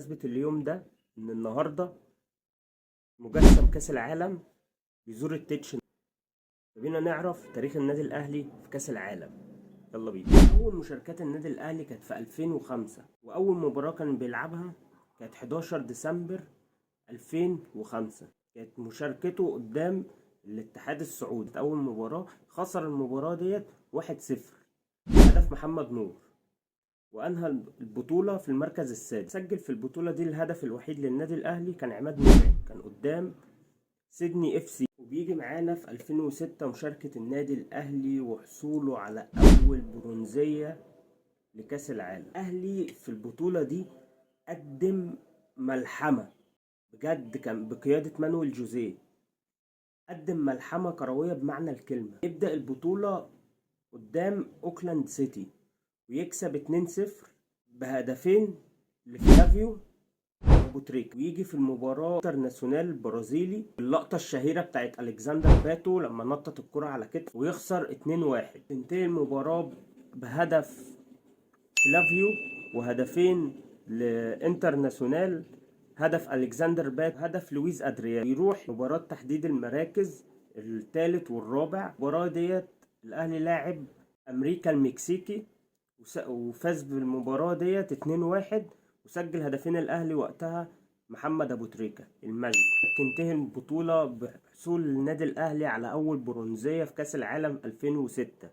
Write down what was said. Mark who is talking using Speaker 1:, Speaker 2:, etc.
Speaker 1: بمناسبة اليوم ده ان النهاردة مجسم كأس العالم بيزور التتش. بينا نعرف تاريخ النادي الاهلي في كأس العالم. يلا بينا. اول مشاركات النادي الاهلي كانت في 2005، واول مباراة كان بيلعبها كانت 11 ديسمبر 2005. كانت مشاركته قدام الاتحاد السعودي. اول مباراة خسر المباراة ديت 1-0، هدف محمد نور، وانهى البطولة في المركز السادس. سجل في البطولة دي الهدف الوحيد للنادي الاهلي كان عماد متعب، كان قدام سيدني اف سي. وبيجي معانا في 2006 مشاركة النادي الاهلي وحصوله على اول برونزية لكأس العالم. الاهلي في البطولة دي قدم ملحمة بجد، كان بقيادة مانويل جوزيه. قدم ملحمة كروية بمعنى الكلمة. يبدأ البطولة قدام اوكلاند سيتي ويكسب 2-0 بهدفين لفلافيو وابو تريكة. ويجي في المباراة انترناسيونال البرازيلي اللقطة الشهيرة بتاعت الكسندر باتو لما نطت الكرة على كتف ويخسر 2-1. تنتهي المباراة بهدف فلافيو وهدفين لانترناسيونال، هدف الكسندر بات، هدف لويز ادريان. يروح مباراة تحديد المراكز الثالث والرابع. المباراة ديت الاهلي لاعب امريكا المكسيكي وفاز بالمباراة ديت 2-1، وسجل هدفين الاهلي وقتها محمد ابو تريكة الملك. تنتهي البطولة بحصول النادي الاهلي على اول برونزية في كأس العالم 2006.